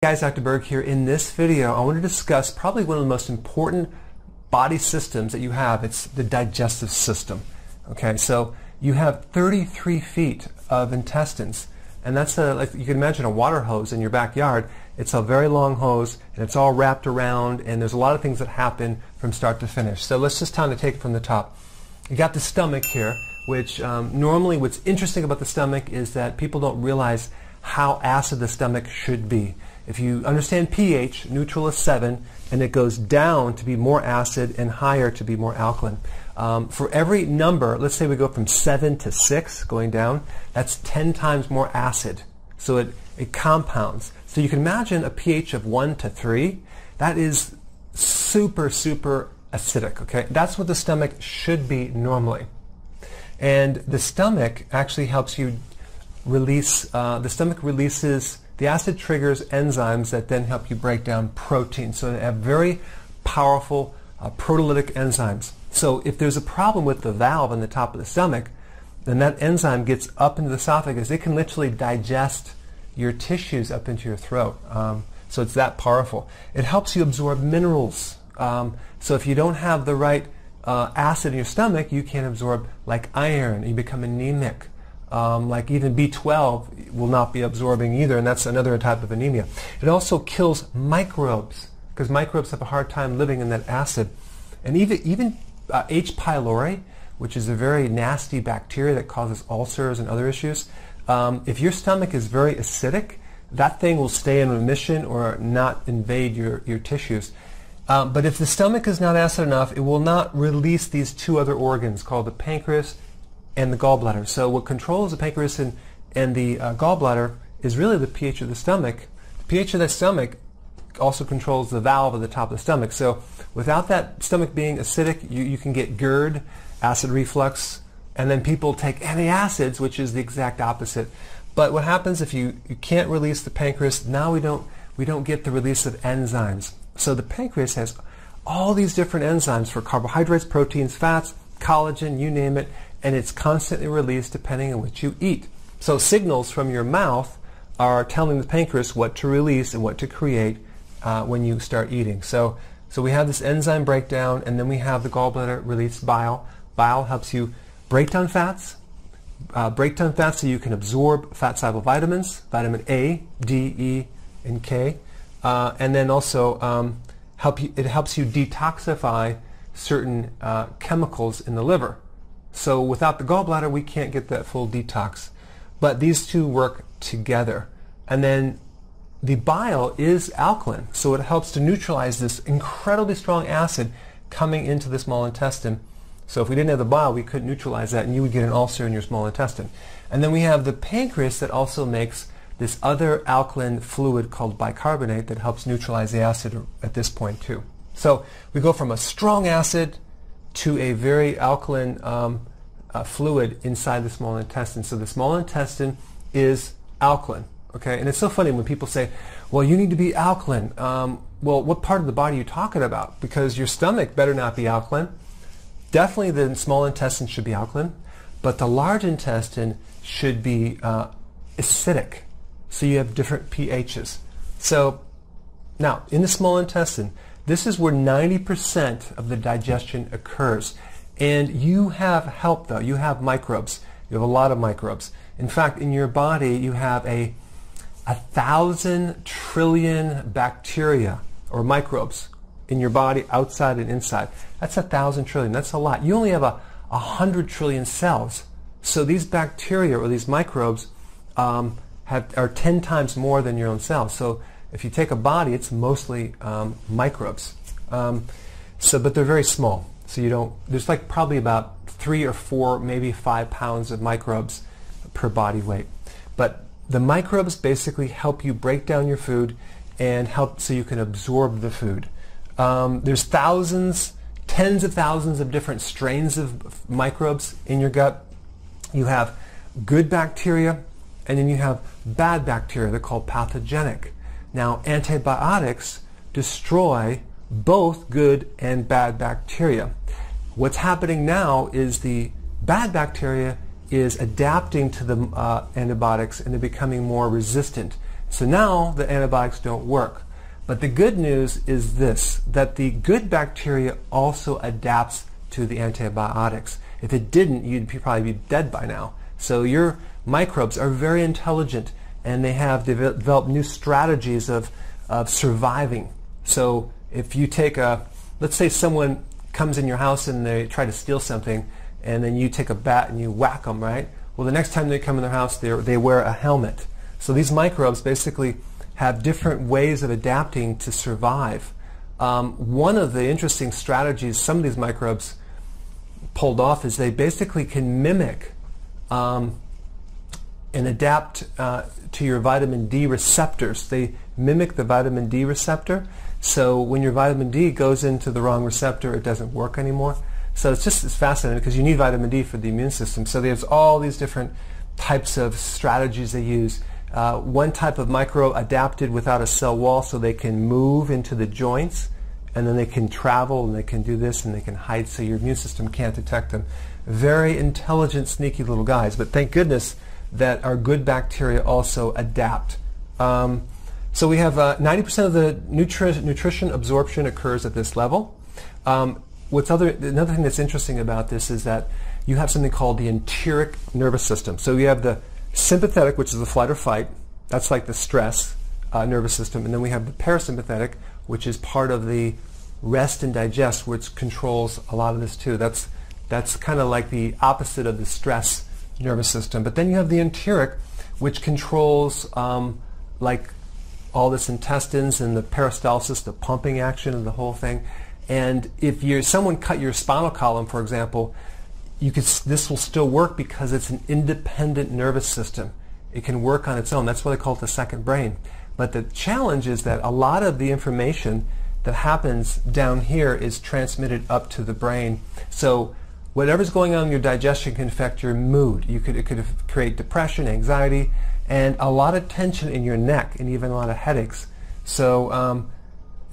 Guys, Dr. Berg here. In this video, I want to discuss probably one of the most important body systems that you have. It's the digestive system. Okay, so you have 33 feet of intestines, and that's like you can imagine a water hose in your backyard. It's a very long hose, and it's all wrapped around, and there's a lot of things that happen from start to finish. So let's just kind of take it from the top. You got the stomach here, which normally what's interesting about the stomach is that people don't realize how acid the stomach should be. If you understand pH, neutral is 7, and it goes down to be more acid and higher to be more alkaline. For every number, let's say we go from 7 to 6 going down, that's 10 times more acid. So it compounds. So you can imagine a pH of 1 to 3. That is super, super acidic. Okay, that's what the stomach should be normally. And the stomach actually helps you release, the acid triggers enzymes that then help you break down protein. So they have very powerful proteolytic enzymes. So if there's a problem with the valve on the top of the stomach, then that enzyme gets up into the esophagus. It can literally digest your tissues up into your throat. So it's that powerful. It helps you absorb minerals. So if you don't have the right acid in your stomach, you can't absorb like iron. You become anemic. Like even B12 will not be absorbing either, and that's another type of anemia. It also kills microbes, because microbes have a hard time living in that acid. And even H. pylori, which is a very nasty bacteria that causes ulcers and other issues, if your stomach is very acidic, that thing will stay in remission or not invade your tissues. But if the stomach is not acid enough, it will not release these two other organs called the pancreas and the gallbladder. So what controls the pancreas and the gallbladder is really the pH of the stomach. The pH of the stomach also controls the valve at the top of the stomach. So without that stomach being acidic, you can get GERD, acid reflux, and then people take antacids, which is the exact opposite. But what happens if you can't release the pancreas? Now we don't get the release of enzymes. So the pancreas has all these different enzymes for carbohydrates, proteins, fats, collagen, you name it, and it's constantly released depending on what you eat. So signals from your mouth are telling the pancreas what to release and what to create when you start eating. So we have this enzyme breakdown, and then we have the gallbladder release bile. Bile helps you break down fats so you can absorb fat-soluble vitamins, vitamin A, D, E, and K, and then also it helps you detoxify certain chemicals in the liver. So without the gallbladder, we can't get that full detox. But these two work together. And then the bile is alkaline, so it helps to neutralize this incredibly strong acid coming into the small intestine. So if we didn't have the bile, we couldn't neutralize that, and you would get an ulcer in your small intestine. And then we have the pancreas that also makes this other alkaline fluid called bicarbonate that helps neutralize the acid at this point too. So we go from a strong acid to a very alkaline fluid inside the small intestine. So the small intestine is alkaline. Okay, and it's so funny when people say, well, you need to be alkaline. Well, what part of the body are you talking about? Because your stomach better not be alkaline. Definitely the small intestine should be alkaline, but the large intestine should be acidic. So you have different pHs. So now, in the small intestine, this is where 90% of the digestion occurs. And you have help, though. You have microbes. You have a lot of microbes. In fact, in your body, you have 1,000 trillion bacteria or microbes in your body, outside and inside. That's 1,000 trillion. That's a lot. You only have 100 trillion cells. So these bacteria or these microbes are 10 times more than your own cells. So if you take a body, it's mostly microbes. But they're very small. So there's like probably about 3 or 4, maybe 5 pounds of microbes per body weight. But the microbes basically help you break down your food and help so you can absorb the food. There's thousands, tens of thousands of different strains of microbes in your gut. You have good bacteria, and then you have bad bacteria. They're called pathogenic. Now, antibiotics destroy both good and bad bacteria. What's happening now is the bad bacteria is adapting to the antibiotics, and they're becoming more resistant. So now the antibiotics don't work. But the good news is this, that the good bacteria also adapts to the antibiotics. If it didn't, you'd probably be dead by now. So your microbes are very intelligent, and they have developed new strategies of surviving. So if you take let's say someone comes in your house and they try to steal something, and then you take a bat and you whack them, right? Well, the next time they come in their house, they wear a helmet. So these microbes basically have different ways of adapting to survive. One of the interesting strategies some of these microbes pulled off is they basically can mimic and adapt to your vitamin D receptors. They mimic the vitamin D receptor. So when your vitamin D goes into the wrong receptor, it doesn't work anymore. So it's fascinating because you need vitamin D for the immune system. So there's all these different types of strategies they use. One type of microbe adapted without a cell wall so they can move into the joints, and then they can travel and they can do this and they can hide so your immune system can't detect them. Very intelligent, sneaky little guys, but thank goodness that our good bacteria also adapt. So we have 90% of the nutrition absorption occurs at this level. Another thing that's interesting about this is that you have something called the enteric nervous system. So you have the sympathetic, which is the flight or fight. That's like the stress nervous system. And then we have the parasympathetic, which is part of the rest and digest, which controls a lot of this too. That's kind of like the opposite of the stress nervous system. But then you have the enteric, which controls like all this intestines and the peristalsis, the pumping action of the whole thing. And if someone cut your spinal column, for example, this will still work because it's an independent nervous system. It can work on its own. That's why they call it the second brain. But the challenge is that a lot of the information that happens down here is transmitted up to the brain. So whatever's going on in your digestion can affect your mood. It could create depression, anxiety, and a lot of tension in your neck, and even a lot of headaches. So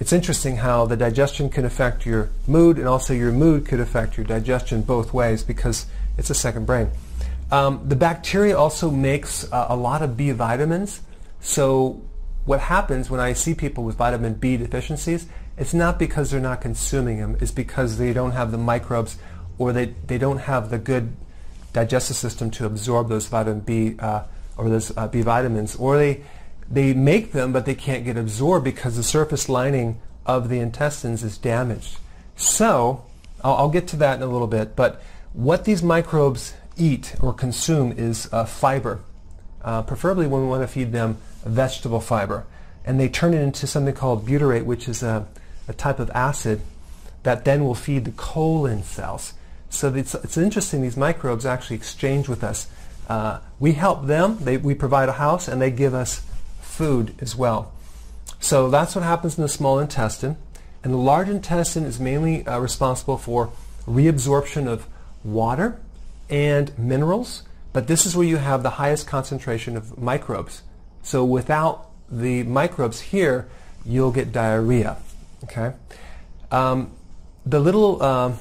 it's interesting how the digestion can affect your mood, and also your mood could affect your digestion both ways because it's a second brain. The bacteria also makes a lot of B vitamins. So what happens when I see people with vitamin B deficiencies, it's not because they're not consuming them, it's because they don't have the microbes, or they don't have the good digestive system to absorb those vitamin B or those B vitamins, or they make them but they can't get absorbed because the surface lining of the intestines is damaged. So I'll get to that in a little bit, but what these microbes eat or consume is fiber, preferably when we want to feed them vegetable fiber, and they turn it into something called butyrate, which is a type of acid that then will feed the colon cells. So it's interesting, these microbes actually exchange with us. We help them, we provide a house, and they give us food as well. So that's what happens in the small intestine. And the large intestine is mainly responsible for reabsorption of water and minerals, but this is where you have the highest concentration of microbes. So without the microbes here, you'll get diarrhea. Okay? The little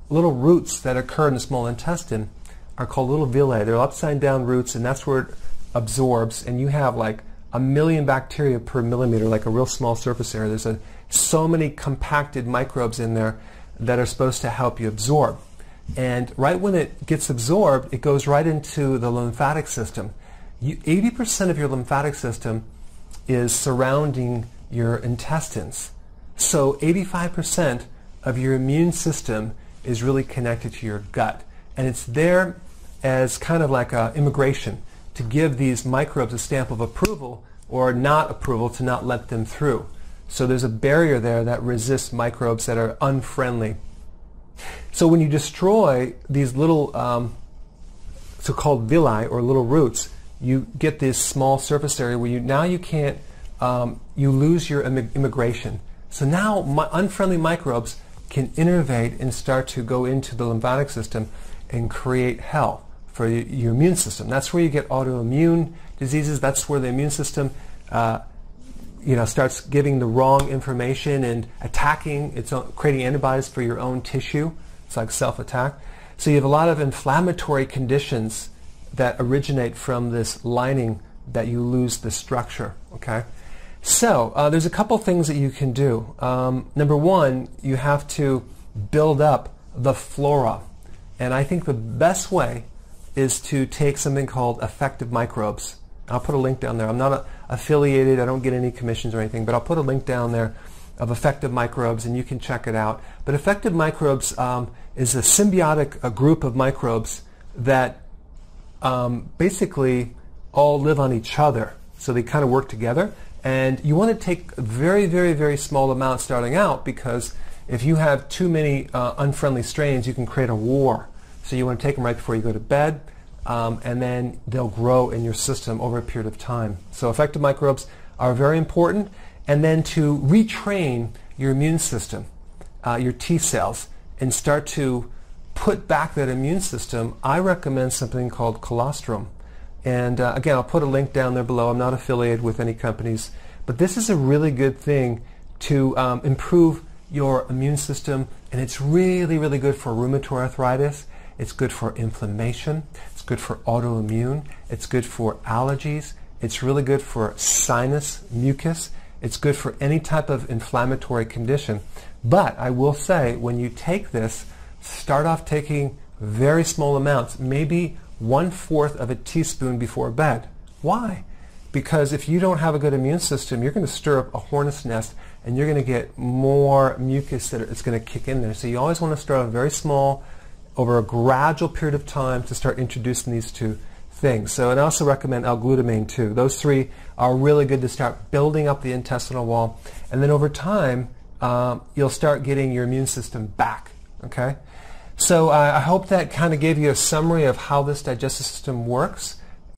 roots that occur in the small intestine are called little villi. They're upside down roots, and that's where it absorbs, and you have like 1 million bacteria per millimeter, like a real small surface area. There's so many compacted microbes in there that are supposed to help you absorb. And right when it gets absorbed, it goes right into the lymphatic system. 80% of your lymphatic system is surrounding your intestines. So 85% of your immune system is really connected to your gut. And it's there as kind of like immigration to give these microbes a stamp of approval or not approval to not let them through. So there's a barrier there that resists microbes that are unfriendly. So when you destroy these little so-called villi or little roots, you get this small surface area where you can't, you lose your immigration. So now unfriendly microbes can innervate and start to go into the lymphatic system and create hell for your immune system. That's where you get autoimmune diseases. That's where the immune system starts giving the wrong information and attacking its own, creating antibodies for your own tissue. It's like self-attack. So you have a lot of inflammatory conditions that originate from this lining that you lose the structure. Okay, so there's a couple things that you can do. Number one, you have to build up the flora, and I think the best way is to take something called Effective Microbes. I'll put a link down there. I'm not affiliated, I don't get any commissions or anything, but I'll put a link down there of Effective Microbes and you can check it out. But Effective Microbes is a symbiotic group of microbes that basically all live on each other. So they kind of work together, and you want to take very, very, very small amounts starting out, because if you have too many unfriendly strains, you can create a war. So you want to take them right before you go to bed, and then they'll grow in your system over a period of time. So Effective Microbes are very important. And then to retrain your immune system, your T cells, and start to put back that immune system, I recommend something called colostrum. And again, I'll put a link down there below. I'm not affiliated with any companies, but this is a really good thing to improve your immune system, and it's really, really good for rheumatoid arthritis. It's good for inflammation. It's good for autoimmune. It's good for allergies. It's really good for sinus mucus. It's good for any type of inflammatory condition. But I will say, when you take this, start off taking very small amounts, maybe 1/4 of a teaspoon before bed. Why? Because if you don't have a good immune system, you're going to stir up a hornet's nest, and you're going to get more mucus that it's going to kick in there. So you always want to start off very small over a gradual period of time to start introducing these two things. So, and I also recommend L-glutamine too. Those three are really good to start building up the intestinal wall, and then over time you'll start getting your immune system back. Okay, so I hope that kind of gave you a summary of how this digestive system works.